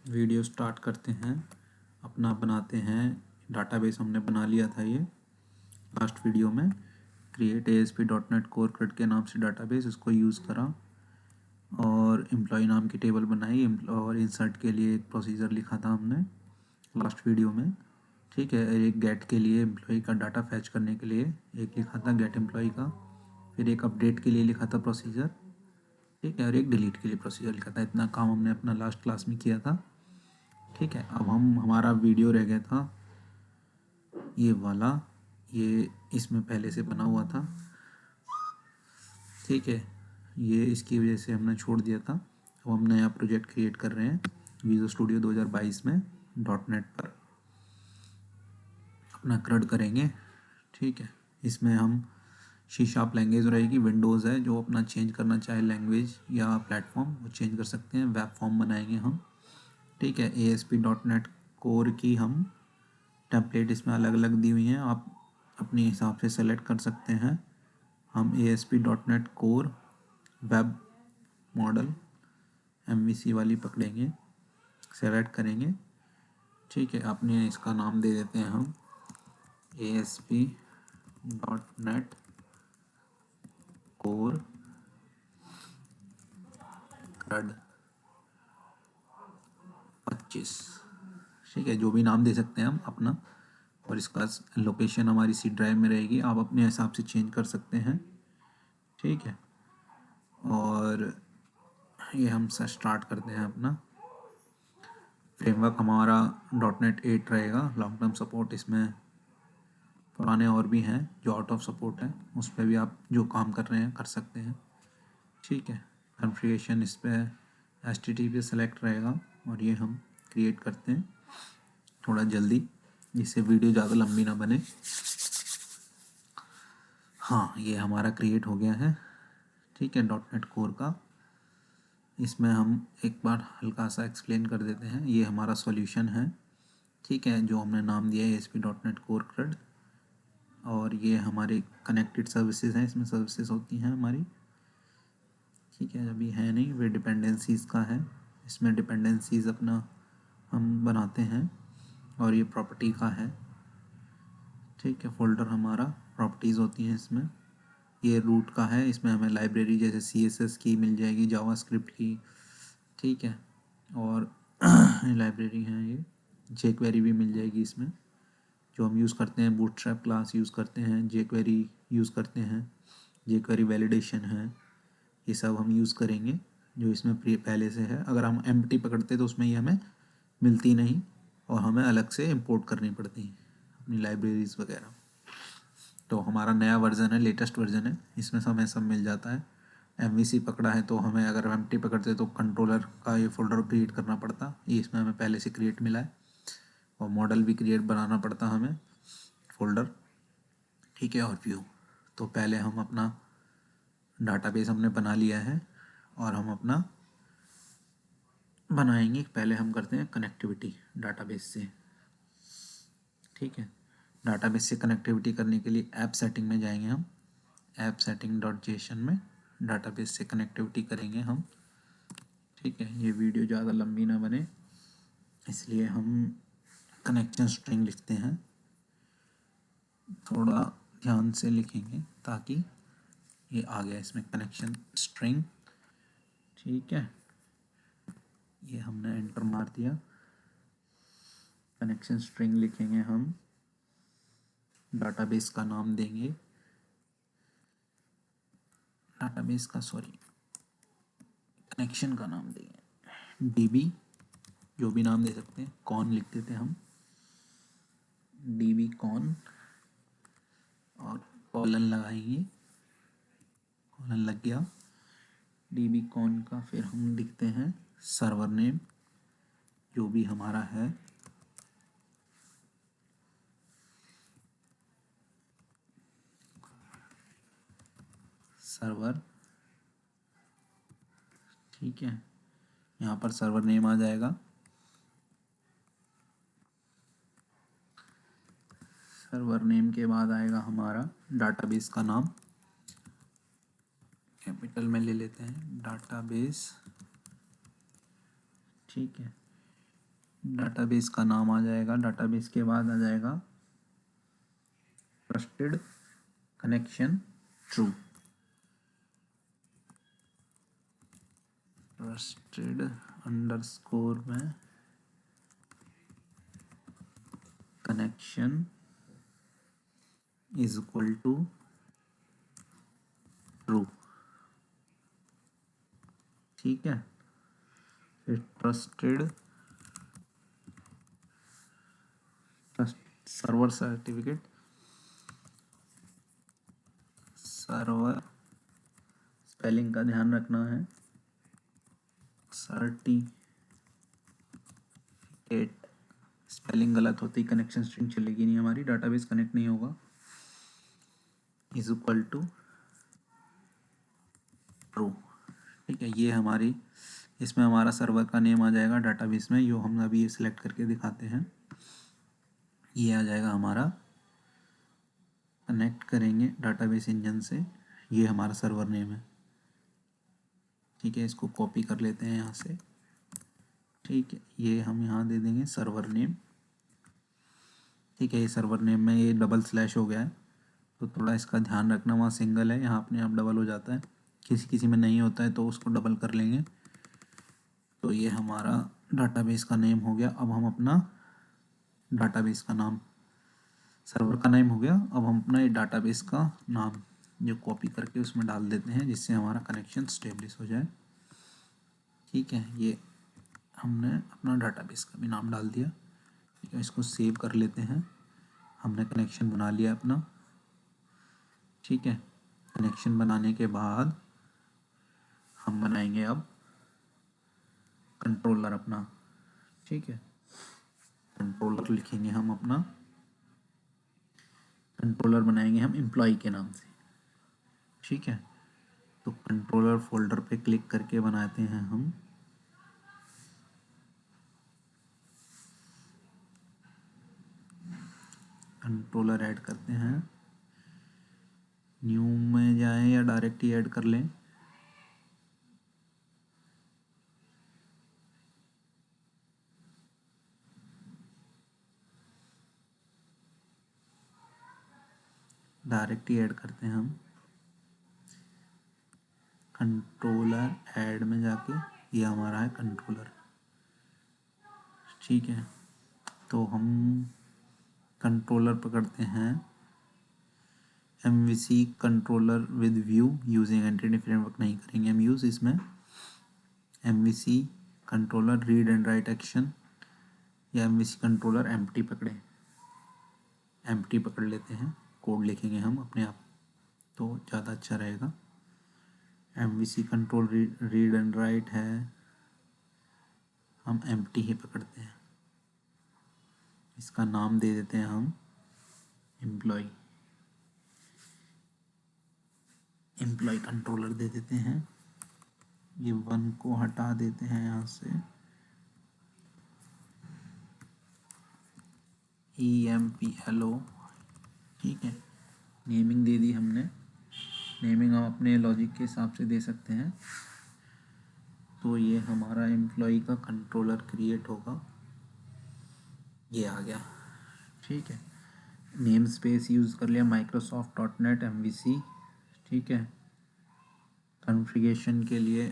Video start करते हैं, अपना बनाते हैं डाटाबेस। हमने बना लिया था ये लास्ट वीडियो में, क्रिएट ASP.NET कोर क्रेड के नाम से डाटाबेस, इसको यूज़ करा और एम्प्लॉय नाम की टेबल बनाई और इंसर्ट के लिए एक प्रोसीजर लिखा था हमने लास्ट वीडियो में। ठीक है, एक गेट के लिए एम्प्लॉय का डाटा फैच करने के लिए एक लिखा था गेट एम्प्लॉय का, फिर एक अपडेट के लिए लिखा था प्रोसीजर, ठीक है, और एक डिलीट के लिए प्रोसीजर लिखा था। इतना काम हमने अपना लास्ट क्लास में किया था। ठीक है, अब हमारा वीडियो रह गया था ये वाला, ये इसमें पहले से बना हुआ था। ठीक है, ये इसकी वजह से हमने छोड़ दिया था। अब हम नया प्रोजेक्ट क्रिएट कर रहे हैं विजुअल स्टूडियो 2022 में .NET पर अपना क्रड करेंगे। ठीक है, इसमें हम C# लैंग्वेज रहेगी, विंडोज़ है, जो अपना चेंज करना चाहे लैंग्वेज या प्लेटफॉर्म वो चेंज कर सकते हैं। वेब फॉर्म बनाएंगे हम। ठीक है, ASP.NET कोर की हम टेम्पलेट इसमें अलग अलग दी हुई हैं, आप अपने हिसाब से सेलेक्ट कर सकते हैं। हम ASP.NET core web model MVC वाली पकड़ेंगे, सेलेक्ट करेंगे। ठीक है, अपने इसका नाम दे देते हैं हम ASP.NET कोर CRUD 25। ठीक है, जो भी नाम दे सकते हैं हम अपना, और इसका लोकेशन हमारी C ड्राइव में रहेगी, आप अपने हिसाब से चेंज कर सकते हैं। ठीक है, और ये हम स्टार्ट करते हैं अपना फ्रेमवर्क। हमारा .NET 8 रहेगा, लॉन्ग टर्म सपोर्ट। इसमें पुराने और भी हैं जो आउट ऑफ सपोर्ट है, उस पर भी आप जो काम कर रहे हैं कर सकते हैं। ठीक है, कॉन्फ़िगरेशन इस पर HTTP सेलेक्ट रहेगा और ये हम क्रिएट करते हैं थोड़ा जल्दी, जिससे वीडियो ज़्यादा लंबी ना बने। हाँ, ये हमारा क्रिएट हो गया है। ठीक है, .NET कोर का। इसमें हम एक बार हल्का सा एक्सप्लेन कर देते हैं। ये हमारा सॉल्यूशन है, ठीक है, जो हमने नाम दिया है ASP.NET कोर क्रेड, और ये हमारे कनेक्टेड सर्विसेज हैं, इसमें सर्विसेज होती हैं हमारी। ठीक है, अभी है नहीं, वे डिपेंडेंसीज़ का है। इसमें डिपेंडेंसीज़ अपना हम बनाते हैं, और ये प्रॉपर्टी का है। ठीक है, फोल्डर हमारा प्रॉपर्टीज़ होती हैं इसमें। ये रूट का है, इसमें हमें लाइब्रेरी जैसे CSS की मिल जाएगी, जावास्क्रिप्ट की। ठीक है, और लाइब्रेरी हैं ये, jQuery भी मिल जाएगी इसमें, जो हम यूज़ करते हैं। बूटस्ट्रैप क्लास यूज़ करते हैं, jQuery यूज़ करते हैं, jQuery वैलिडेशन है, ये सब हम यूज़ करेंगे जो इसमें पहले से है। अगर हम एम्प्टी पकड़ते तो उसमें ये हमें मिलती नहीं, और हमें अलग से इंपोर्ट करनी पड़ती है अपनी लाइब्रेरीज़ वगैरह। तो हमारा नया वर्ज़न है, लेटेस्ट वर्ज़न है, इसमें हमें सब मिल जाता है। MVC पकड़ा है तो हमें, अगर एम्प्टी पकड़ते तो कंट्रोलर का ये फ़ोल्डर क्रिएट करना पड़ता, ये इसमें हमें पहले से क्रिएट मिला है। और मॉडल भी क्रिएट बनाना पड़ता हमें, फ़ोल्डर। ठीक है, और व्यू। तो पहले हम अपना डाटाबेस हमने बना लिया है, और हम अपना बनाएंगे। पहले हम करते हैं कनेक्टिविटी डाटाबेस से। ठीक है, डाटाबेस से कनेक्टिविटी करने के लिए ऐप सेटिंग में जाएंगे हम। ऐप setting.json में डाटाबेस से कनेक्टिविटी करेंगे हम। ठीक है, ये वीडियो ज़्यादा लंबी ना बने, इसलिए हम कनेक्शन स्ट्रिंग लिखते हैं, थोड़ा ध्यान से लिखेंगे ताकि ये आ गया इसमें कनेक्शन स्ट्रिंग। ठीक है, ये हमने एंटर मार दिया। कनेक्शन स्ट्रिंग लिखेंगे हम, डाटाबेस का नाम देंगे, डाटाबेस का सॉरी कनेक्शन का नाम देंगे DB, जो भी नाम दे सकते हैं। कॉन लिख देते हैं हम, DB कॉन, और कॉलन लगाएंगे, कॉलन लग गया DB कॉन का। फिर हम लिखते हैं सर्वर नेम, जो भी हमारा है, सर्वर। ठीक है, यहाँ पर सर्वर नेम आ जाएगा। सर्वर नेम के बाद आएगा हमारा डाटाबेस का नाम, कैपिटल में ले लेते हैं डाटाबेस। ठीक है, डाटाबेस का नाम आ जाएगा, डाटाबेस के बाद आ जाएगा trusted connection true, trusted underscore में connection is equal to true. ठीक है, फिर trust server certificate, server spelling का ध्यान रखना है, सर्टिफिकेट स्पेलिंग गलत होती कनेक्शन स्ट्रिंग चलेगी नहीं, हमारी डाटाबेस कनेक्ट नहीं होगा, इज इक्वल टू ट्रू। ठीक है, ये हमारी, इसमें हमारा सर्वर का नेम आ जाएगा डाटाबेस में, जो हम अभी सिलेक्ट करके दिखाते हैं, ये आ जाएगा हमारा, कनेक्ट करेंगे डाटाबेस इंजन से, ये हमारा सर्वर नेम है। ठीक है, इसको कॉपी कर लेते हैं यहाँ से। ठीक है, ये हम यहाँ दे देंगे सर्वर नेम। ठीक है, ये सर्वर नेम में ये डबल स्लैश हो गया है, तो थोड़ा इसका ध्यान रखना, वहाँ सिंगल है, यहाँ अपने आप डबल हो जाता है, किसी किसी में नहीं होता है तो उसको डबल कर लेंगे। तो ये हमारा डाटाबेस का नेम हो गया। अब हम अपना डाटाबेस का नाम, सर्वर का नेम हो गया, अब हम अपना ये डाटाबेस का नाम जो कॉपी करके उसमें डाल देते हैं, जिससे हमारा कनेक्शन स्टेब्लिश हो जाए। ठीक है, ये हमने अपना डाटाबेस का भी नाम डाल दिया। ठीक है, इसको सेव कर लेते हैं, हमने कनेक्शन बना लिया अपना। ठीक है, कनेक्शन बनाने के बाद हम बनाएंगे अब कंट्रोलर अपना। ठीक है, कंट्रोलर लिखेंगे हम अपना, कंट्रोलर बनाएंगे हम एम्प्लॉय के नाम से। ठीक है, तो कंट्रोलर फोल्डर पे क्लिक करके बनाते हैं हम कंट्रोलर, ऐड करते हैं, न्यू में जाएं या डायरेक्ट ही ऐड कर लें। डायरेक्ट ही ऐड करते हैं हम, कंट्रोलर ऐड में जाके, ये हमारा है कंट्रोलर। ठीक है, तो हम कंट्रोलर पकड़ते हैं MVC controller with view using entity framework नहीं करेंगे हम यूज़ इसमें। MVC controller read and right action, या MVC कंट्रोलर एम्प्टी पकड़े, एम्प्टी पकड़ लेते हैं, कोड लिखेंगे हम अपने आप तो ज़्यादा अच्छा रहेगा। MVC control read and right है, हम एम्प्टी ही पकड़ते हैं, इसका नाम दे देते हैं हम एम्प्लॉय, एम्प्लॉय कंट्रोलर दे देते हैं। ये 1 को हटा देते हैं यहाँ से, EMPLO। ठीक है, नेमिंग दे दी हमने, नेमिंग हम अपने लॉजिक के हिसाब से दे सकते हैं। तो ये हमारा एम्प्लॉय का कंट्रोलर क्रिएट होगा, ये आ गया। ठीक है, नेम स्पेस यूज़ कर लिया Microsoft.NET MVC। ठीक है, कॉन्फ़िगरेशन के लिए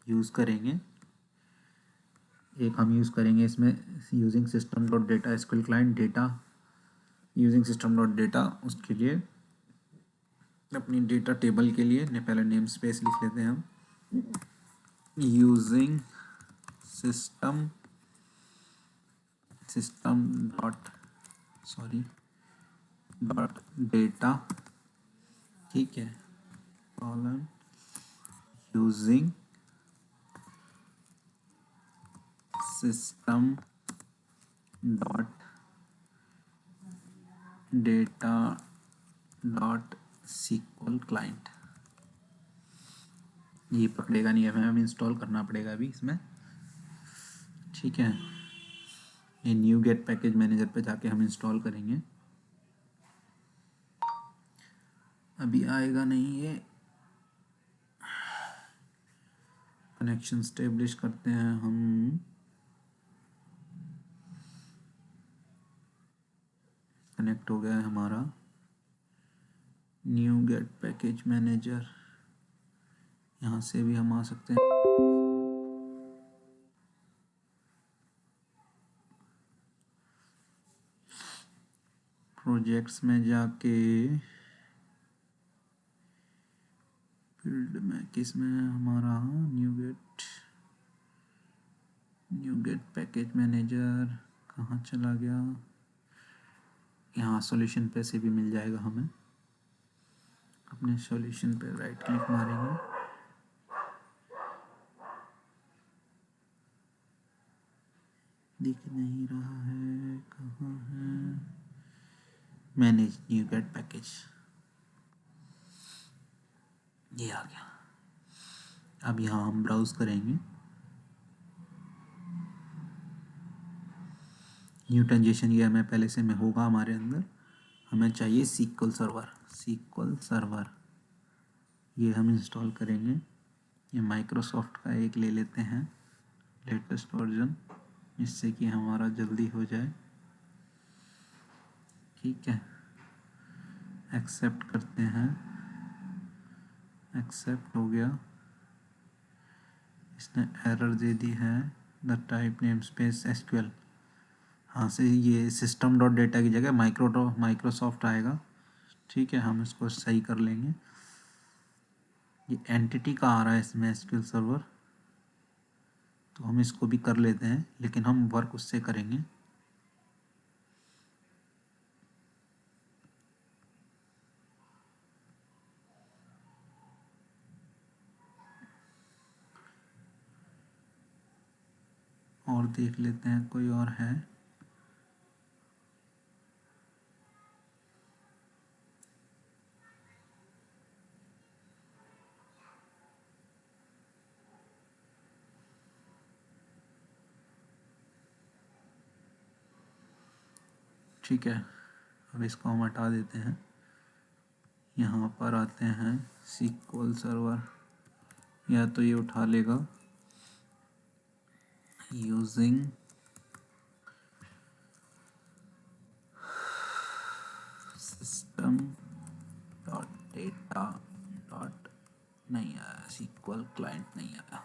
यूज़ करेंगे, एक हम यूज़ करेंगे इसमें using system dot data SQL client data, using system dot data, उसके लिए अपनी डेटा टेबल के लिए पहले नेम स्पेस लिख लेते हैं हम, यूजिंग सिस्टम डॉट डेटा। ठीक है, colon using system dot data dot SQL client. ये पकड़ेगा नहीं, हमें इंस्टॉल करना पड़ेगा अभी इसमें। ठीक है, ये न्यू गेट पैकेज मैनेजर पे जाके हम इंस्टॉल करेंगे, अभी आएगा नहीं ये। कनेक्शन स्टेब्लिश करते हैं हम कनेक्ट हो गया है हमारा न्यू गेट पैकेज मैनेजर। यहाँ से भी हम आ सकते हैं। प्रोजेक्ट्स में जाके फील्ड में किस में हमारा न्यू गेट पैकेज मैनेजर कहाँ चला गया। यहाँ सॉल्यूशन पे से भी मिल जाएगा हमें। अपने सॉल्यूशन पे राइट क्लिक मारेंगे, दिख नहीं रहा है, कहाँ है, मैनेज न्यू गेट पैकेज, ये आ गया। अब यहाँ हम ब्राउज करेंगे। न्यू ट्रांजेक्शन ये हमें पहले से में होगा हमारे अंदर। हमें चाहिए सीक्वल सर्वर, ये हम इंस्टॉल करेंगे। ये माइक्रोसॉफ्ट का एक ले लेते हैं लेटेस्ट वर्जन, जिससे कि हमारा जल्दी हो जाए। ठीक है, एक्सेप्ट करते हैं। एक्सेप्ट हो गया। इसने एरर दे दी है, the type name space SQL. हाँ से ये सिस्टम डॉट डेटा की जगह माइक्रोसॉफ्ट आएगा। ठीक है, हम इसको सही कर लेंगे। ये एंटिटी का आ रहा है इसमें एसक्यूएल सर्वर, तो हम इसको भी कर लेते हैं, लेकिन हम वर्क उससे करेंगे। और देख लेते हैं कोई और है। ठीक है, अब इसको हम हटा देते हैं। यहाँ पर आते हैं सीक्वल सर्वर, या तो ये उठा लेगा using system dot data dot, नहीं आया, सीक्वल क्लाइंट नहीं आया,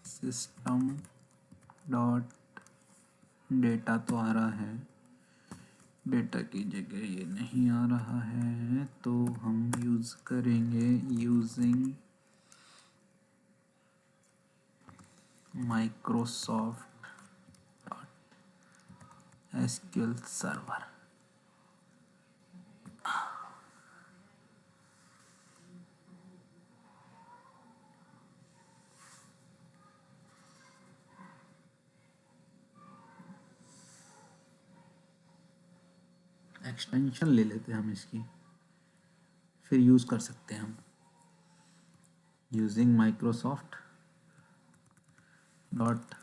सिस्टम डॉट डेटा तो आ रहा है, डेटा की जगह ये नहीं आ रहा है, तो हम यूज़ करेंगे using Microsoft dot SQL server. Extension ले लेते हैं हम इसकी, फिर यूज़ कर सकते हैं हम using Microsoft dot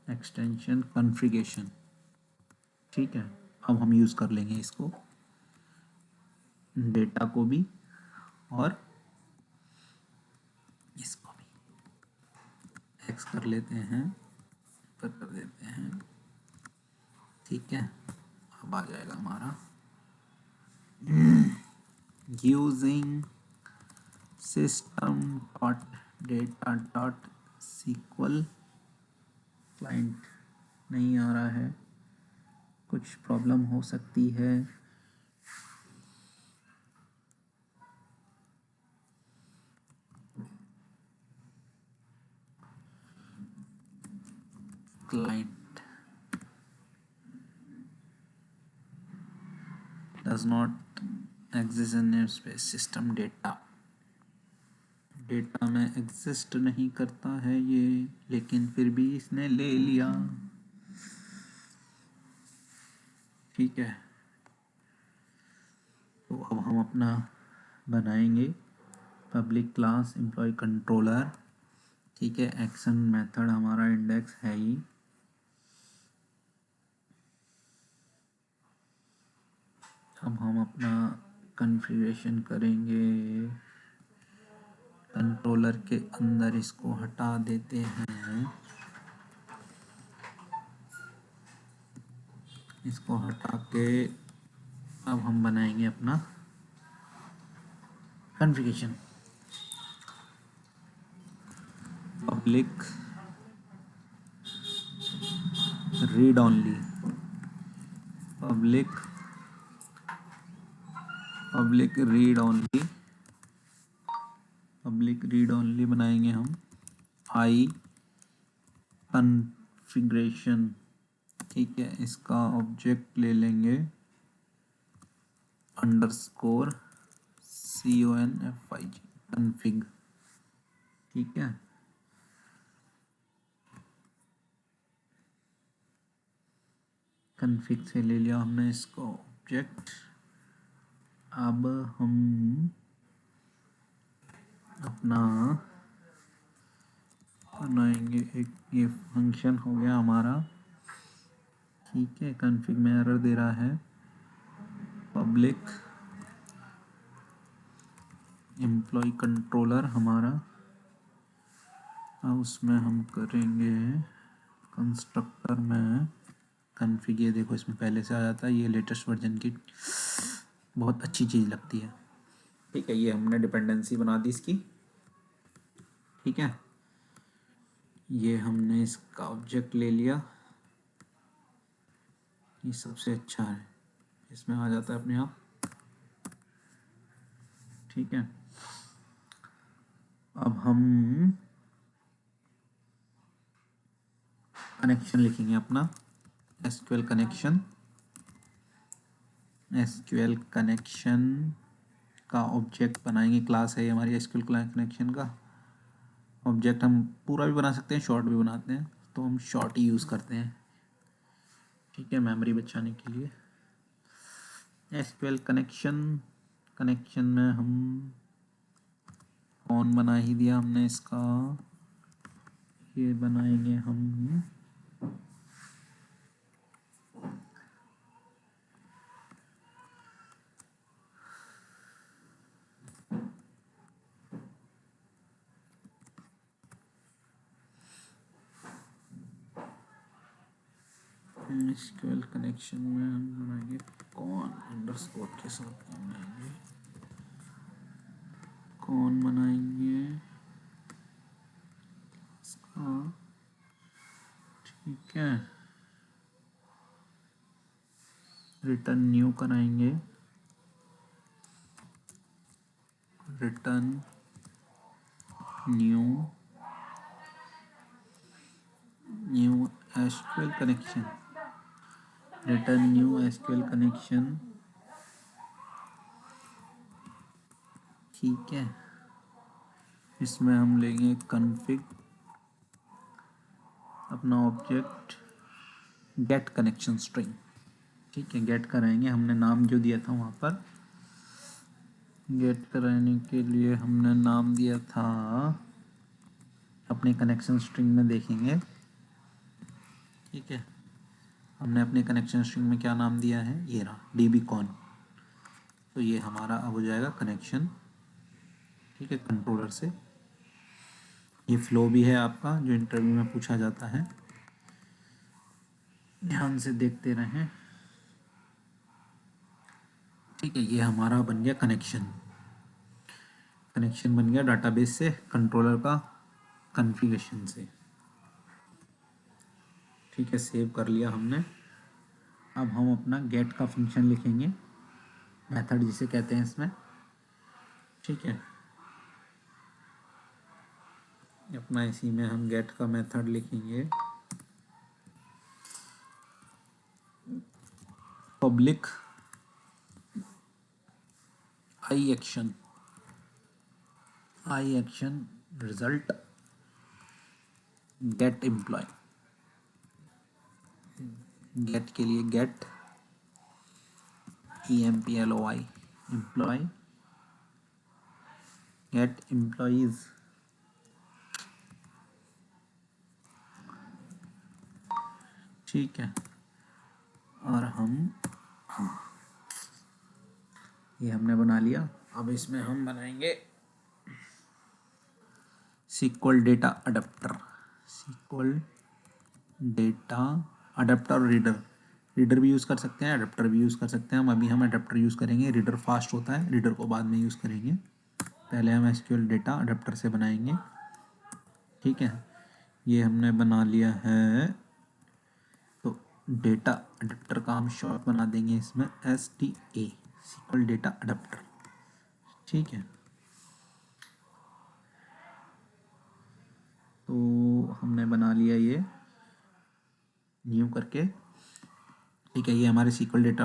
extension configuration. ठीक है, अब हम यूज़ कर लेंगे इसको, डेटा को भी और इसको भी एक्स कर लेते हैं, पर कर देते हैं। ठीक है, अब आ जाएगा हमारा using system dot data dot SQL client. नहीं आ रहा है, कुछ प्रॉब्लम हो सकती है। Client does not exist in namespace system data में एग्जिस्ट नहीं करता है ये, लेकिन फिर भी इसने ले लिया। ठीक है, तो अब हम अपना बनाएंगे पब्लिक क्लास एम्प्लॉय कंट्रोलर। ठीक है, एक्शन मेथड हमारा इंडेक्स है ही। अब हम अपना कॉन्फ़िगरेशन करेंगे, कंट्रोलर के अंदर इसको हटा देते हैं, इसको हटा के अब हम बनाएंगे अपना configuration. Public read only, public read only, public read only बनाएंगे हम। आई कॉन्फ़िगरेशन, ठीक है, इसका ऑब्जेक्ट ले लेंगे अंडरस्कोर CONFIG कॉन्फ़िग, ठीक है। कॉन्फ़िग से ले लिया हमने इसको ऑब्जेक्ट। अब हम अपना बनाएंगे एक, ये फंक्शन हो गया हमारा, ठीक है। कॉन्फ़िग में एरर दे रहा है। पब्लिक एम्प्लॉय कंट्रोलर हमारा, अब उसमें हम करेंगे कंस्ट्रक्टर में कॉन्फ़िग। ये देखो इसमें पहले से आ जाता है, ये लेटेस्ट वर्जन की बहुत अच्छी चीज़ लगती है, ठीक है। ये हमने डिपेंडेंसी बना दी इसकी, ठीक है। ये हमने इसका ऑब्जेक्ट ले लिया, ये सबसे अच्छा है, इसमें आ जाता है अपने आप, ठीक है। अब हम कनेक्शन लिखेंगे अपना, SQL कनेक्शन। SQL कनेक्शन का ऑब्जेक्ट बनाएंगे, क्लास है हमारी SQL कनेक्शन का। ऑब्जेक्ट हम पूरा भी बना सकते हैं, शॉर्ट भी बनाते हैं, तो हम शॉर्ट ही यूज़ करते हैं, ठीक है, मेमोरी बचाने के लिए। SQL कनेक्शन में हम कौन बना ही दिया हमने इसका, ये बनाएंगे हम SQL कनेक्शन में हम बनाएंगे कौन अंडरस्कोर के साथ बनाएंगे, कौन बनाएंगे इसका, ठीक है। रिटर्न न्यू कराएंगे, return new SQL connection, return new SQL connection, ठीक है। इसमें हम लेंगे कॉन्फ़िग, अपना ऑब्जेक्ट गेट कनेक्शन स्ट्रिंग, ठीक है। गेट कराएंगे, हमने नाम जो दिया था वहाँ पर, गेट कराने के लिए हमने नाम दिया था, अपने कनेक्शन स्ट्रिंग में देखेंगे, ठीक है। हमने अपने कनेक्शन स्ट्रिंग में क्या नाम दिया है, ये रहा dbcon, तो ये हमारा अब हो जाएगा कनेक्शन, ठीक है, कंट्रोलर से। ये फ्लो भी है आपका जो इंटरव्यू में पूछा जाता है, ध्यान से देखते रहें, ठीक है। ये हमारा बन गया कनेक्शन, कनेक्शन बन गया डाटाबेस से कंट्रोलर का कॉन्फ़िगरेशन से, ठीक है। सेव कर लिया हमने। अब हम अपना गेट का फंक्शन लिखेंगे, मेथड जिसे कहते हैं इसमें, ठीक है। अपना इसी में हम गेट का मेथड लिखेंगे, public I action result get employ, get के लिए get EMPLOY employ, get employees, ठीक है। और हम ये हमने बना लिया। अब इसमें हम बनाएंगे SQL data adapter, SQL data adapter, reader भी यूज़ कर सकते हैं, अडेप्टर भी यूज़ कर सकते हैं। हम अडेप्टर यूज़ करेंगे, रीडर फास्ट होता है, रीडर को बाद में यूज़ करेंगे। पहले हम SQL डेटा अडेप्टर से बनाएंगे, ठीक है। ये हमने बना लिया है, तो डेटा अडेप्टर का हम शॉर्ट बना देंगे इसमें SDA, SQL डेटा अडेप्टर, ठीक है। तो हमने बना लिया ये न्यू करके, ठीक है। ये हमारे SQL डेटा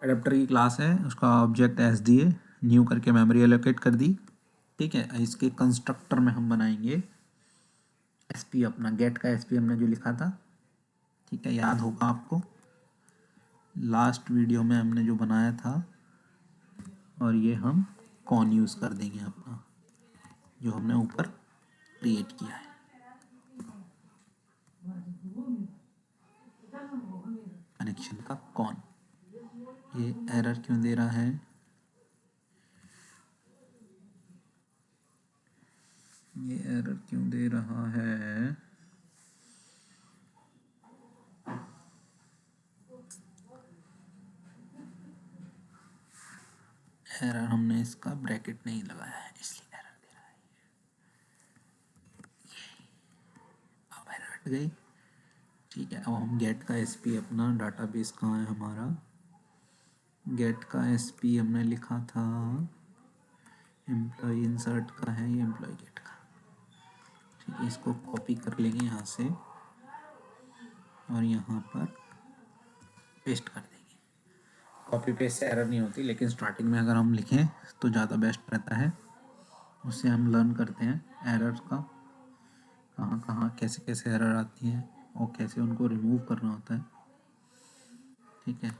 अडेप्टर की क्लास है, उसका ऑब्जेक्ट SDA न्यू करके मेमोरी एलोकेट कर दी, ठीक है। इसके कंस्ट्रक्टर में हम बनाएंगे SP, अपना गेट का SP हमने जो लिखा था, ठीक है, याद होगा आपको लास्ट वीडियो में हमने जो बनाया था। और ये हम कौन यूज़ कर देंगे अपना जो हमने ऊपर क्रिएट किया है। कनेक्शन का कौन, ये एरर क्यों दे रहा है, ये एरर क्यों दे रहा है, एरर हमने इसका ब्रैकेट नहीं लगाया है इसलिए एरर दे रहा है। अब एरर हट गई, ठीक है। अब हम गेट का SP, अपना डाटाबेस कहाँ है हमारा, गेट का SP हमने लिखा था, एम्प्लॉय इंसर्ट का है ये, एम्प्लॉय गेट का, ठीक है। इसको कॉपी कर लेंगे यहाँ से और यहाँ पर पेस्ट कर देंगे। कॉपी पेस्ट से एरर नहीं होती, लेकिन स्टार्टिंग में अगर हम लिखें तो ज़्यादा बेस्ट रहता है, उससे हम लर्न करते हैं एरर का, कहाँ कहाँ कैसे कैसे एरर आती हैं और कैसे उनको रिमूव करना होता है, ठीक है।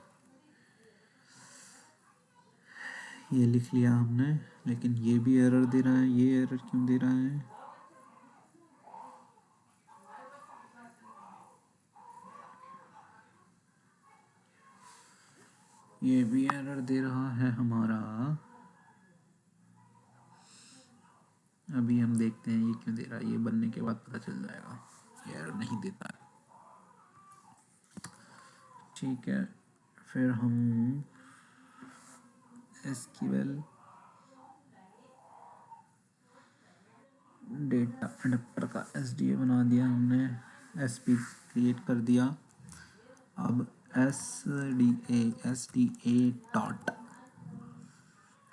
ये लिख लिया हमने, लेकिन ये भी एरर दे रहा है, ये एरर क्यों दे रहा है, ये भी एरर दे रहा है हमारा। अभी हम देखते हैं ये क्यों दे रहा है, ये बनने के बाद पता चल जाएगा, ये एरर नहीं देता है, ठीक है। फिर हम SQL डेटा अडेप्टर का SDA बना दिया हमने, SP क्रिएट कर दिया। अब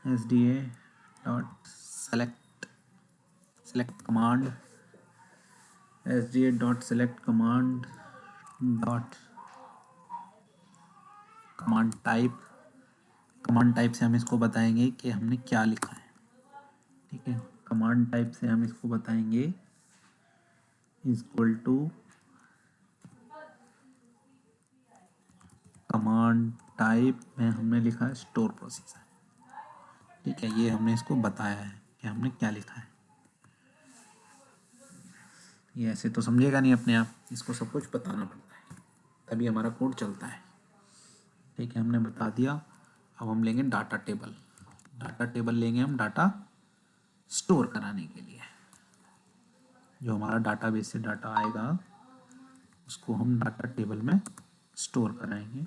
SDA dot select command, SDA dot select command dot command type से हम इसको बताएंगे कि हमने क्या लिखा है, ठीक है। कमांड टाइप से हम इसको बताएंगे इक्वल टू कमांड टाइप में हमने लिखा है स्टोर प्रोसीजर, ठीक है। ये हमने इसको बताया है कि हमने क्या लिखा है। ये ऐसे तो समझेगा नहीं अपने आप, इसको सब कुछ बताना पड़ता है तभी हमारा कोड चलता है, ठीक है। हमने बता दिया। अब हम लेंगे डाटा टेबल लेंगे हम डाटा स्टोर कराने के लिए, जो हमारा डाटाबेस से डाटा आएगा उसको हम डाटा टेबल में स्टोर कराएंगे।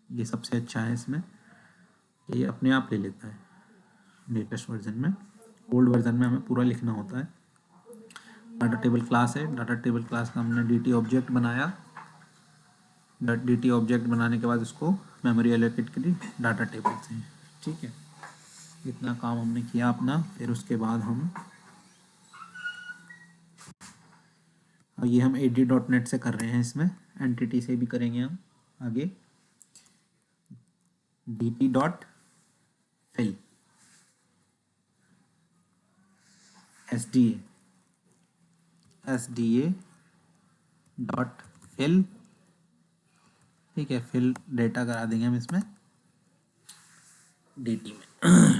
ये सबसे अच्छा है इसमें, ये अपने आप ले लेता है लेटेस्ट वर्जन में, ओल्ड वर्जन में हमें पूरा लिखना होता है। डाटा टेबल क्लास है, डाटा टेबल क्लास का हमने DT ऑब्जेक्ट बनाया, DT ऑब्जेक्ट बनाने के बाद उसको मेमोरी एलोकेट करी डाटा टेबल से, ठीक है। इतना काम हमने किया अपना। फिर उसके बाद हम ये हम AD.NET से कर रहे हैं, इसमें एंटिटी से भी करेंगे हम आगे। DT.fill SDA डॉट फिल, ठीक है। फिल डेटा करा देंगे हम इसमें DT में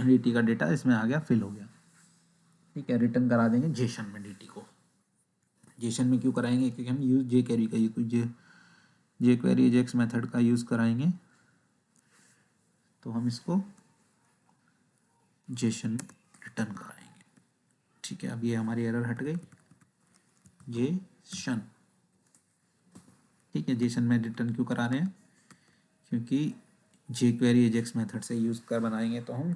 DT का डेटा इसमें आ गया, फिल हो गया, ठीक है। रिटर्न करा देंगे जेसन में DT को। जेसन में क्यों कराएंगे, क्योंकि हम यूज jQuery का jQuery एजेक्स मेथड का यूज़ कराएंगे, तो हम इसको जेसन रिटर्न कराएंगे, ठीक है, अब ये हमारी एरर हट गई। जेसन, ठीक है, जेसन में रिटर्न क्यों करा रहे हैं, क्योंकि जे क्वेरी एजेक्स मेथड से यूज़ कर बनाएंगे तो हम,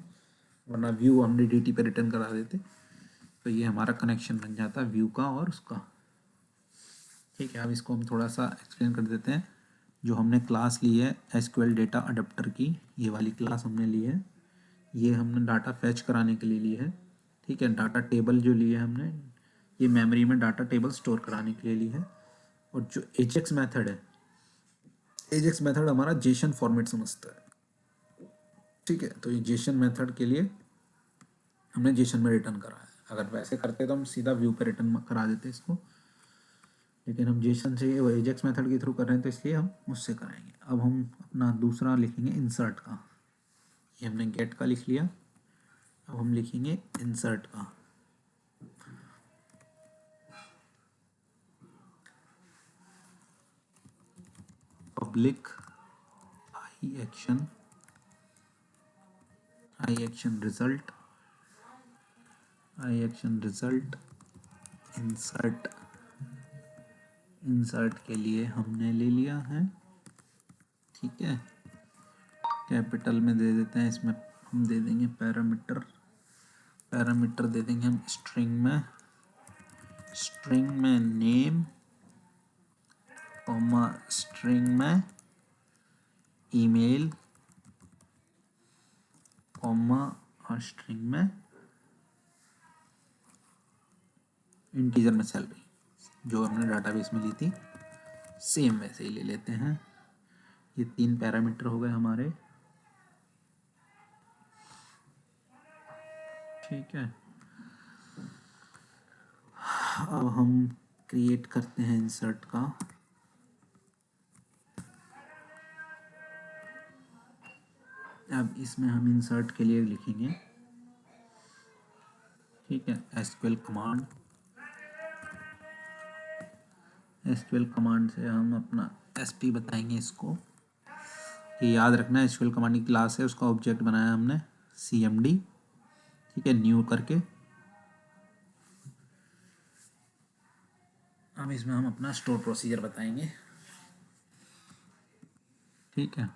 वरना व्यू हमने डी टी पे रिटर्न करा देते। तो ये हमारा कनेक्शन बन जाता है व्यू का और उसका। ठीक है, अब इसको हम थोड़ा सा एक्सप्लेन कर देते हैं। जो हमने क्लास ली है एसक्यूएल डेटा अडेप्टर की, ये वाली क्लास हमने ली है, ये हमने डाटा फैच कराने के लिए ली है। ठीक है, डाटा टेबल जो लिए हमने, ये मेमोरी में डाटा टेबल स्टोर कराने के लिए ली है। और जो एजेक्स मेथड है, एजेक्स मेथड हमारा जेसन फॉर्मेट समझता है। ठीक है, तो ये जेसन मेथड के लिए हमने जेसन में रिटर्न करा है। अगर वैसे करते तो हम सीधा व्यू पे रिटर्न करा देते इसको, लेकिन हम जेसन से वो एजेक्स मेथड के थ्रू कर रहे हैं तो इसलिए हम उससे कराएंगे। अब हम अपना दूसरा लिखेंगे इंसर्ट का। ये हमने गेट का लिख लिया, अब हम लिखेंगे इंसर्ट का। Public I action result, insert. Insert के लिए हमने ले लिया है, ठीक है, कैपिटल में दे देते हैं। इसमें हम दे देंगे पैरामीटर दे देंगे हम स्ट्रिंग में नेम, कॉमा स्ट्रिंग में ईमेल, कॉमा और स्ट्रिंग में इंटीजर में सैलरी, जो हमने डाटाबेस में ली थी सेम वैसे ही ले लेते हैं। ये 3 पैरामीटर हो गए हमारे, ठीक है। अब हम क्रिएट करते हैं इंसर्ट का। अब इसमें हम इंसर्ट के लिए लिखेंगे, ठीक है, एसक्यूएल कमांड से हम अपना एसपी बताएंगे इसको। ये याद रखना है, एसक्यूएल कमांड की क्लास है, उसका ऑब्जेक्ट बनाया हमने cmd, ठीक है, न्यू करके। अब इसमें हम अपना स्टोर प्रोसीजर बताएंगे, ठीक है,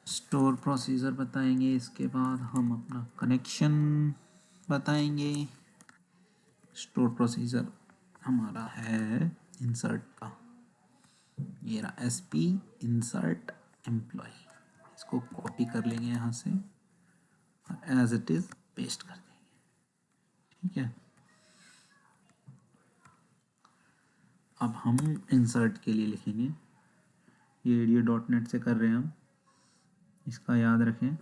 स्टोर प्रोसीजर बताएंगे। इसके बाद हम अपना कनेक्शन बताएंगे। स्टोर प्रोसीजर हमारा है इंसर्ट का, ये रहा एसपी इंसर्ट एम्प्लॉय। इसको कॉपी कर लेंगे यहाँ से और एज इट इज पेस्ट कर देंगे, ठीक है। अब हम इंसर्ट के लिए लिखेंगे, ये ADO.NET से कर रहे हैं हम, इसका याद रखें।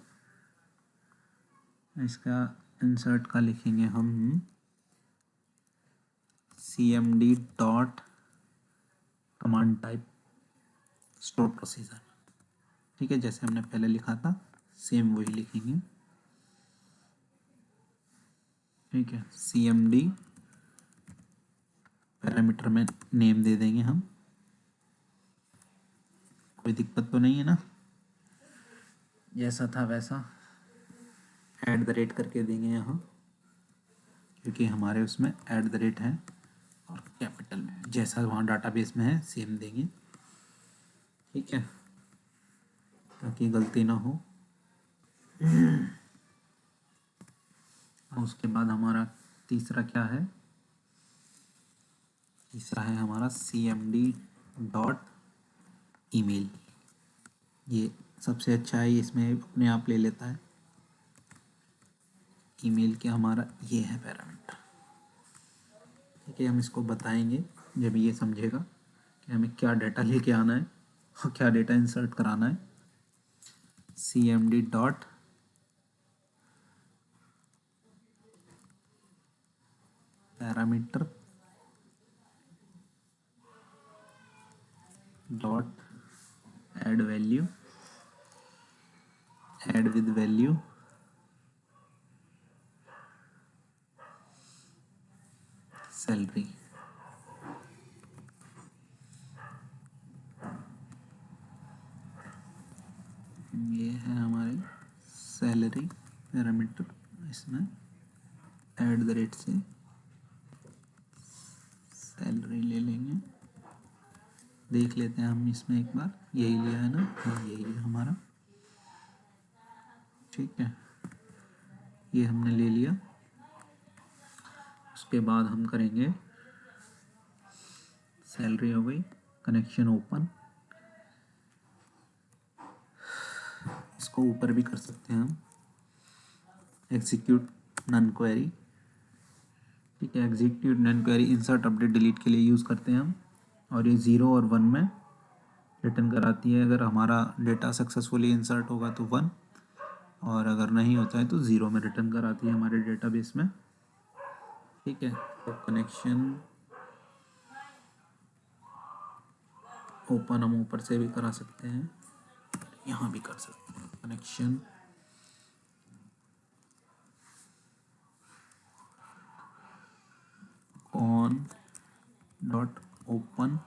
इसका इंसर्ट का लिखेंगे हम cmd dot command type store procedure, ठीक है, जैसे हमने पहले लिखा था सेम वही लिखेंगे, ठीक है। cmd पैरामीटर में नेम दे देंगे हम, कोई दिक्कत तो नहीं है ना, जैसा था वैसा @ करके देंगे यहाँ, क्योंकि हमारे उसमें @ है, और कैपिटल में जैसा वहाँ डाटाबेस में है सेम देंगे, ठीक है, ताकि गलती ना हो। और उसके बाद हमारा तीसरा क्या है, तीसरा है हमारा cmd डॉट ईमेल। ये सबसे अच्छा है, इसमें अपने आप ले लेता है ईमेल के, हमारा ये है पैरामीटर, ठीक है। हम इसको बताएंगे जब ये समझेगा कि हमें क्या डाटा लेके आना है और क्या डाटा इंसर्ट कराना है। cmd dot parameter dot add value, add with value, salary. ये है हमारे सैलरी पैरामीटर, इसमें @ से सैलरी ले लेंगे, देख लेते हैं हम इसमें एक बार, यही लिया है ना, हाँ यही है हमारा, ठीक है, ये हमने ले लिया। उसके बाद हम करेंगे, सैलरी हो गई, कनेक्शन ओपन, इसको ऊपर भी कर सकते हैं हम, एग्जीक्यूट नन क्वेरी, ठीक है, execute non query insert update delete के लिए यूज़ करते हैं हम, और ये 0 और 1 में रिटर्न कराती है। अगर हमारा डेटा सक्सेसफुली इंसर्ट होगा तो 1, और अगर नहीं होता है तो 0 में रिटर्न कराती है हमारे डेटाबेस में, ठीक है। तो कनेक्शन ओपन हम ऊपर से भी करा सकते हैं, यहाँ भी कर सकते हैं, कनेक्शन ऑन डॉट ओपन,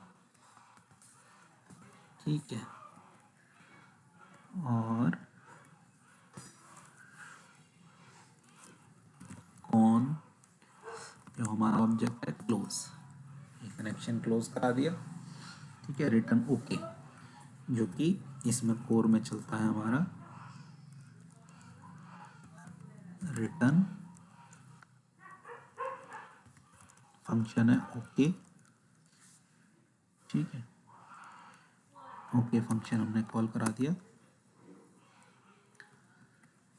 ठीक है, और ऑन जो हमारा ऑब्जेक्ट है क्लोज, कनेक्शन क्लोज करा दिया, ठीक है, रिटर्न ओके, जो कि इसमें कोर में चलता है हमारा रिटर्न फंक्शन है ओके, ठीक है, ओके फंक्शन हमने कॉल करा दिया,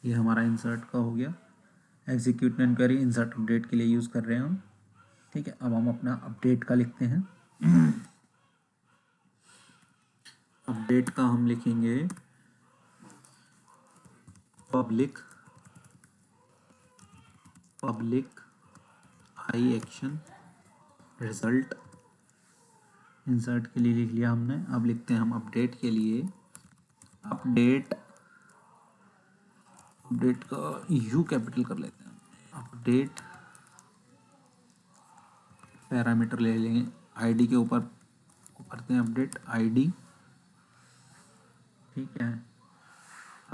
ये हमारा इंसर्ट का हो गया। Execute non query insert update के लिए यूज़ कर रहे हैं हम, ठीक है। अब हम अपना अपडेट का लिखते हैं, अपडेट का हम लिखेंगे public I action result, insert के लिए लिख लिया हमने। अब लिखते हैं हम अपडेट के लिए, अपडेट का यू कैपिटल कर लेते हैं, अपडेट पैरामीटर ले लेंगे, आईडी के ऊपर करते हैं अपडेट आईडी, ठीक है,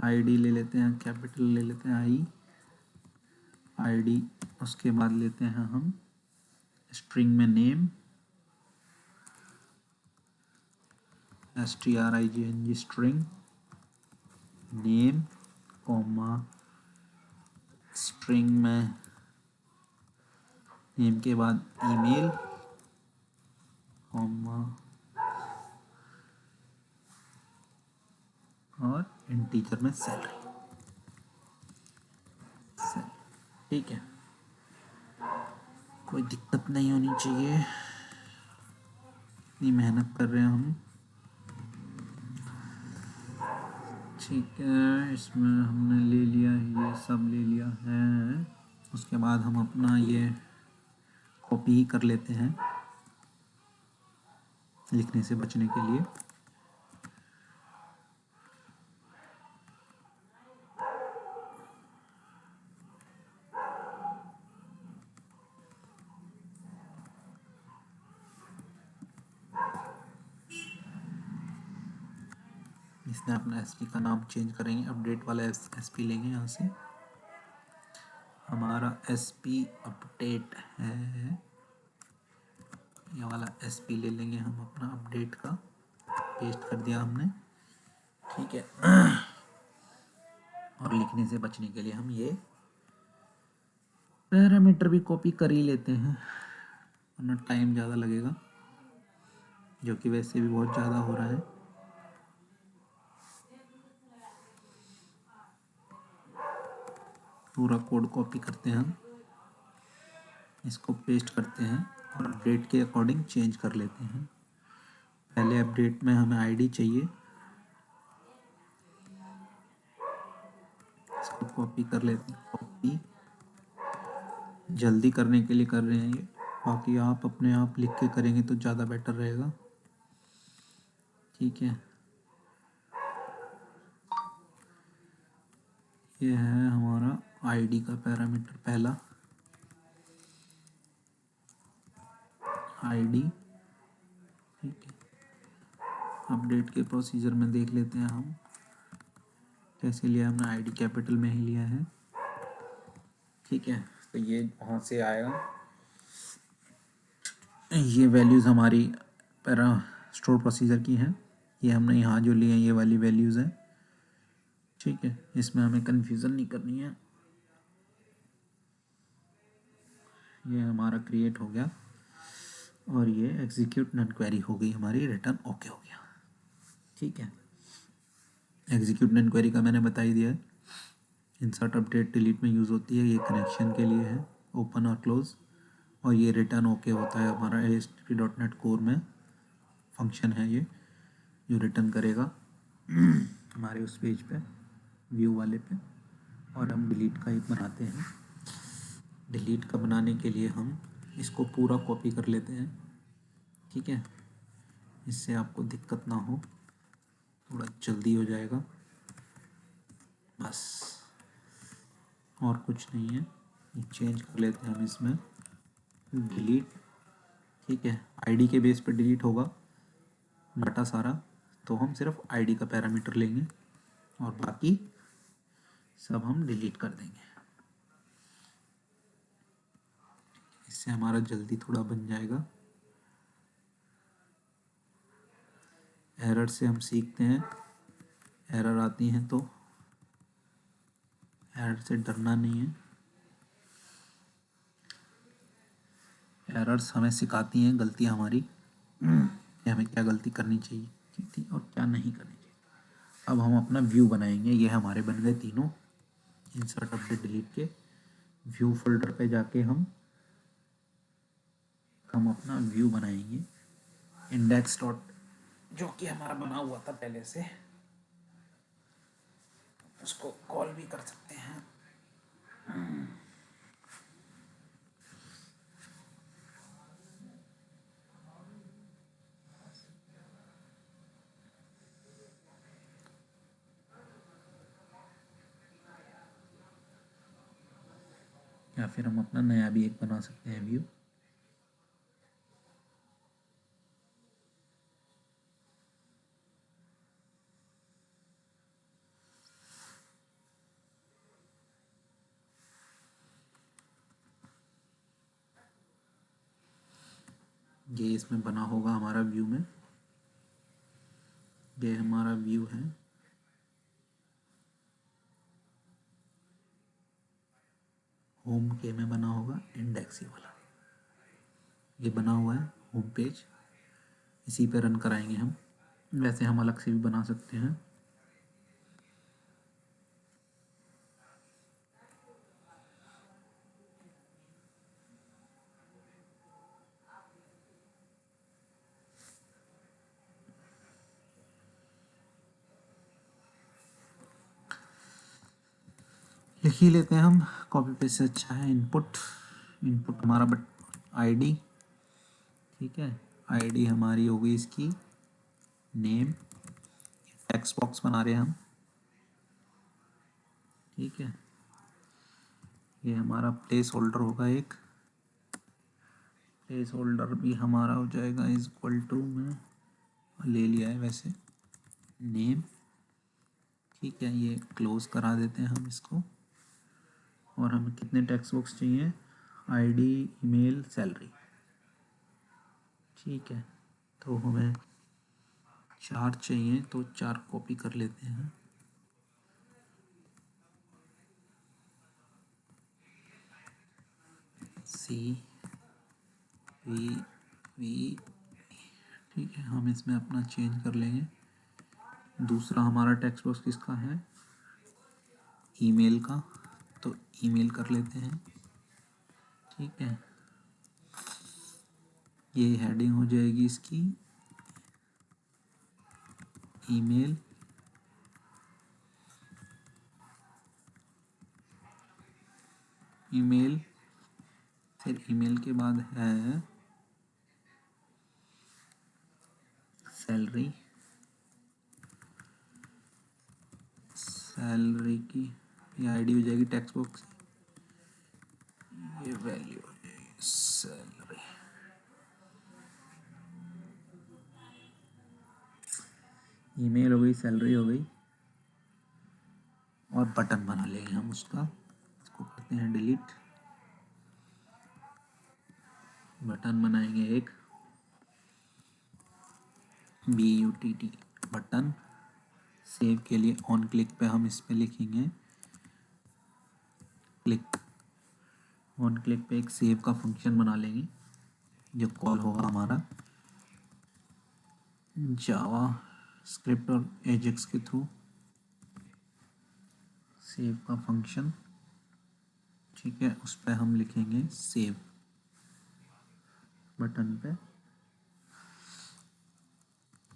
आईडी ले लेते हैं, कैपिटल ले लेते हैं आईडी, उसके बाद लेते हैं हम स्ट्रिंग में name, STRING string name, comma string में नेम के बाद ईमेल, कॉमा और इंटीजर में सैलरी, ठीक है, कोई दिक्कत नहीं होनी चाहिए, इतनी मेहनत कर रहे हैं हम, ठीक है। इसमें हमने ले लिया, ये सब ले लिया है। उसके बाद हम अपना ये कॉपी कर लेते हैं लिखने से बचने के लिए, इसमें अपना एसपी का नाम चेंज करेंगे, अपडेट वाला एसपी लेंगे, यहाँ से हमारा एसपी अपडेट है, ये वाला एसपी ले लेंगे हम अपना अपडेट का, पेस्ट कर दिया हमने, ठीक है। और लिखने से बचने के लिए हम ये पैरामीटर भी कॉपी कर ही लेते हैं, वरना टाइम ज़्यादा लगेगा, जो कि वैसे भी बहुत ज़्यादा हो रहा है। पूरा कोड कॉपी करते हैं हम, इसको पेस्ट करते हैं और अपडेट के अकॉर्डिंग चेंज कर लेते हैं। पहले अपडेट में हमें आईडी चाहिए, इसको कॉपी कर लेते हैं, कॉपी जल्दी करने के लिए कर रहे हैं ये, बाकी आप अपने आप लिख के करेंगे तो ज़्यादा बेटर रहेगा, ठीक है। ये है हमारा आईडी का पैरामीटर पहला, आईडी, ठीक है। अपडेट के प्रोसीजर में देख लेते हैं हम कैसे लिया, हमने आईडी कैपिटल में ही लिया है, ठीक है। तो ये वहाँ से आएगा। ये वैल्यूज़ हमारी पैरा स्टोर प्रोसीजर की हैं। ये हमने यहाँ जो लिए हैं ये वाली वैल्यूज़ हैं, ठीक है। इसमें हमें कन्फ्यूज़न नहीं करनी है। ये हमारा क्रिएट हो गया और ये एग्जीक्यूट नन क्वेरी हो गई हमारी, रिटर्न ओके हो गया, ठीक है। एग्जीक्यूट नन क्वेरी का मैंने बता ही दिया है। इंसर्ट अपडेट डिलीट में यूज़ होती है, ये कनेक्शन के लिए है, ओपन और क्लोज़। और ये रिटर्न ओके होता है हमारा ASP.NET कोर में फंक्शन है ये, जो रिटर्न करेगा हमारे उस पेज पे, व्यू वाले पे। और हम डिलीट का एक बनाते हैं। डिलीट का बनाने के लिए हम इसको पूरा कॉपी कर लेते हैं, ठीक है, इससे आपको दिक्कत ना हो, थोड़ा जल्दी हो जाएगा बस, और कुछ नहीं है। चेंज कर लेते हैं हम इसमें डिलीट, ठीक है। आईडी के बेस पर डिलीट होगा डाटा सारा, तो हम सिर्फ आईडी का पैरामीटर लेंगे और बाकी सब हम डिलीट कर देंगे। इससे हमारा जल्दी थोड़ा बन जाएगा। एरर से हम सीखते हैं, एरर आती हैं तो एरर से डरना नहीं है। एरर्स हमें सिखाती हैं गलतियाँ हमारी, कि हमें क्या गलती करनी चाहिए थी और क्या नहीं करनी चाहिए। अब हम अपना व्यू बनाएंगे। ये हमारे बन गए तीनों, इंसर्ट अपडेट डिलीट के। व्यू फोल्डर पे जाके हम अपना व्यू बनाएंगे, इंडेक्स डॉट, जो कि हमारा बना हुआ था पहले से, उसको कॉल भी कर सकते हैं। या फिर हम अपना नया भी एक बना सकते हैं व्यू। ये इसमें बना होगा हमारा व्यू में, ये हमारा व्यू है। होम के में बना होगा इंडेक्स ही वाला, ये बना हुआ है होम पेज, इसी पे रन कराएंगे हम। वैसे हम अलग से भी बना सकते हैं। लिख ही लेते हैं हम, कॉपी पेस्ट से अच्छा है। इनपुट, इनपुट हमारा बट आईडी, ठीक है। आईडी हमारी हो गई इसकी नेम, टेक्स्ट बॉक्स बना रहे हैं हम, ठीक है। ये हमारा प्लेस होल्डर होगा एक, प्लेस होल्डर भी हमारा हो जाएगा इज इक्वल टू, में ले लिया है वैसे, नेम, ठीक है। ये क्लोज करा देते हैं हम इसको। और हमें कितने टेक्स्ट बॉक्स चाहिए? आईडी, ईमेल, सैलरी, ठीक है। तो हमें 4 चाहिए, तो 4 कॉपी कर लेते हैं। सी वी वी, ठीक है। हम इसमें अपना चेंज कर लेंगे। दूसरा हमारा टेक्स्ट बॉक्स किसका है? ईमेल का, तो ईमेल कर लेते हैं, ठीक है। ये हेडिंग हो जाएगी इसकी ईमेल, ईमेल, फिर ईमेल के बाद है सैलरी, सैलरी की ये आईडी हो जाएगी टेक्स्ट बॉक्स, ये वैल्यू हो जाएगी सैलरी। ईमेल हो गई, सैलरी हो गई, और बटन बना लेंगे हम उसका, इसको करते हैं डिलीट। बटन बनाएंगे एक BUTT बटन। सेव के लिए ऑन क्लिक पे हम इस पे लिखेंगे क्लिक। ऑन क्लिक पे एक सेव का फंक्शन बना लेंगे जो कॉल होगा हमारा जावा स्क्रिप्ट और एजेक्स के थ्रू। सेव का फंक्शन, ठीक है, उस पर हम लिखेंगे सेव बटन पे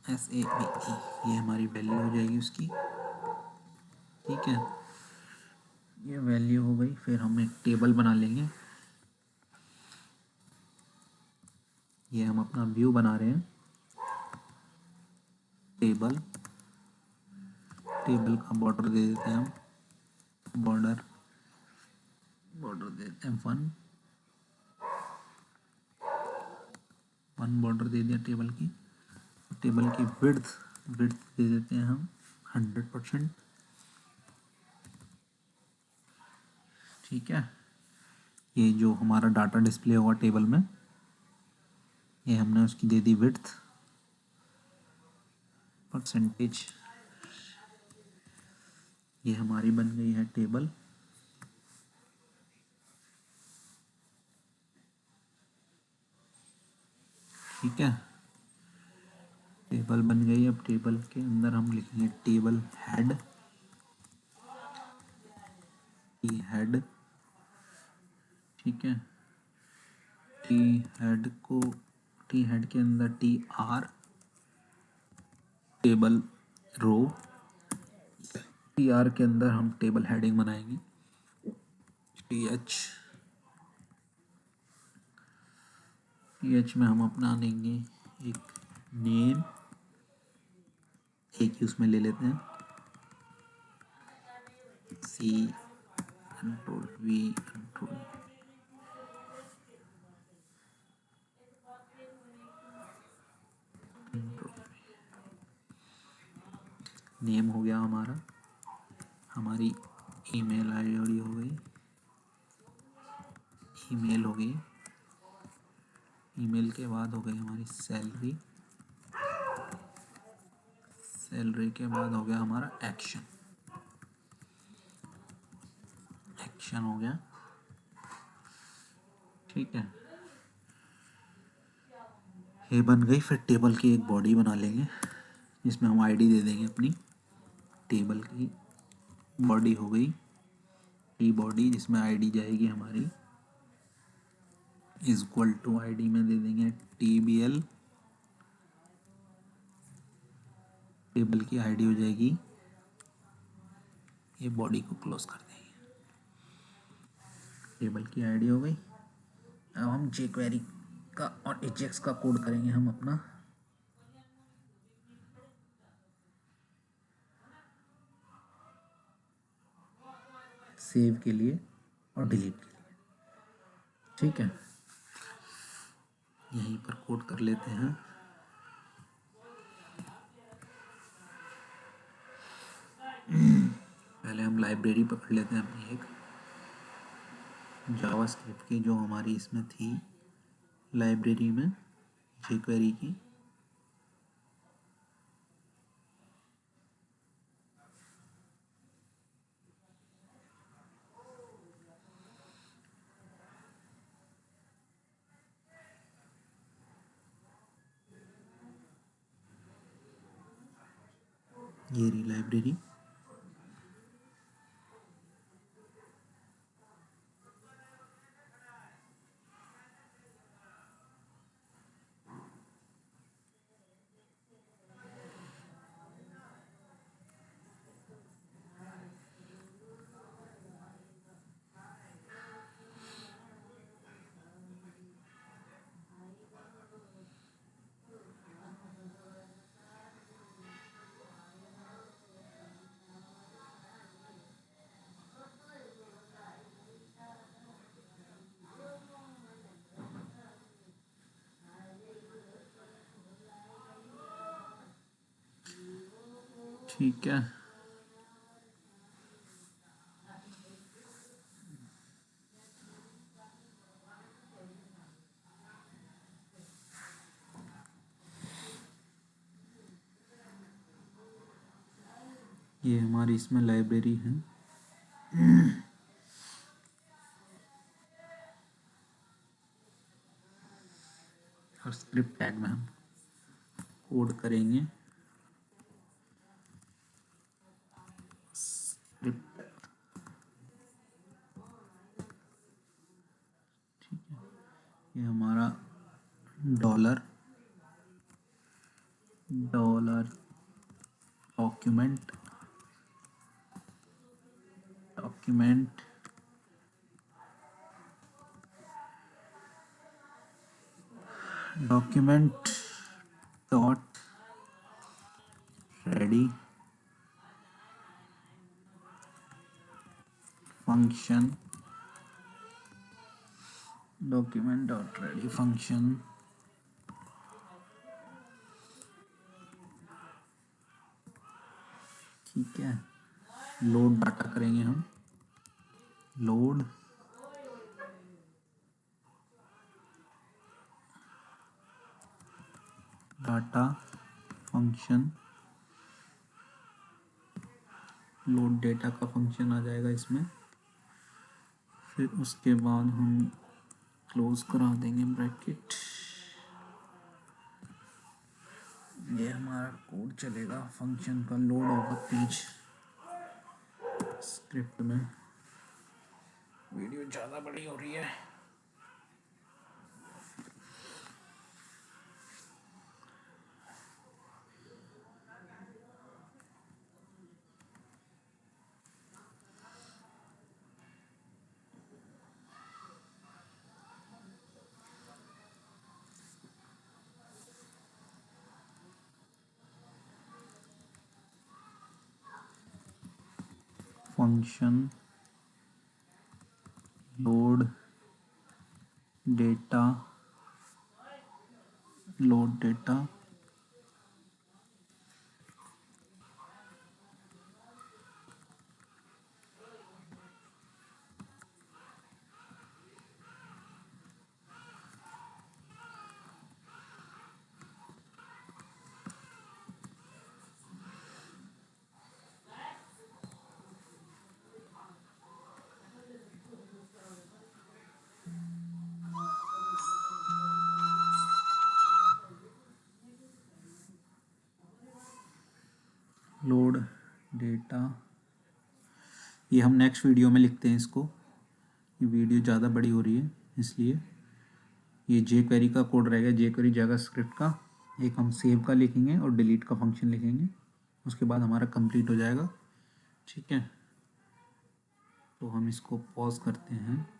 SAVE। ये हमारी वैल्यू हो जाएगी उसकी, ठीक है, ये वैल्यू हो गई। फिर हम एक टेबल बना लेंगे। ये हम अपना व्यू बना रहे हैं टेबल। टेबल का बॉर्डर दे देते हैं हम, बॉर्डर दे देते हैं 1 बॉर्डर दे दिया टेबल की। टेबल की विड्थ दे देते हैं हम 100%, ठीक है। ये जो हमारा डाटा डिस्प्ले होगा टेबल में, ये हमने उसकी दे दी विड्थ %। ये हमारी बन गई है टेबल, ठीक है। टेबल बन गई। अब टेबल के अंदर हम लिखेंगे टेबल हेड, हेड, ठीक है। हेड को हेड के अंदर TR टेबल रो, TR के अंदर हम टेबल हेडिंग बनाएंगे TH में हम अपना देंगे एक नेम, एक ही उसमें ले लेते हैं C, Ctrl+V, नेम हो गया हमारा। हमारी ईमेल आईडी हो गई, ईमेल हो गई। ईमेल के बाद हो गई हमारी सैलरी, सैलरी के बाद हो गया हमारा एक्शन, एक्शन हो गया, ठीक है। ये बन गई। फिर टेबल की एक बॉडी बना लेंगे जिसमें हम आईडी दे देंगे अपनी। टेबल की बॉडी हो गई बॉडी, जिसमें आईडी जाएगी हमारी इक्वल टू आईडी में दे देंगे TBL। टेबल की आईडी हो जाएगी, ये बॉडी को क्लोज कर देंगे। टेबल की आईडी हो गई। अब हम jQuery का और AJAX का कोड करेंगे हम अपना। सेव के लिए और डिलीट के लिए, ठीक है। यहीं पर कोड कर लेते हैं। पहले हम लाइब्रेरी पकड़ लेते हैं अपनी एक जावास्क्रिप्ट की, जो हमारी इसमें थी लाइब्रेरी में jQuery की। ये रही लाइब्रेरी। ठीक है। ये हमारी इसमें लाइब्रेरी है। और स्क्रिप्ट टैग में हम कोड करेंगे स्क्रिप्ट। ठीक है, ये हमारा dollar document dot ready function ठीक है। लोड डाटा करेंगे हम, load data function, load data का फंक्शन आ जाएगा इसमें। फिर उसके बाद हम क्लोज करा देंगे ब्रैकेट। ये हमारा कोड चलेगा फंक्शन का, लोड होगा पेज स्क्रिप्ट में। वीडियो ज़्यादा बड़ी हो रही है। Function load data load data. ये हम नेक्स्ट वीडियो में लिखते हैं इसको, ये वीडियो ज़्यादा बड़ी हो रही है इसलिए। ये jQuery का कोड रहेगा, jQuery जावास्क्रिप्ट का। एक हम सेव का लिखेंगे और डिलीट का फंक्शन लिखेंगे, उसके बाद हमारा कंप्लीट हो जाएगा। ठीक है, तो हम इसको पॉज करते हैं।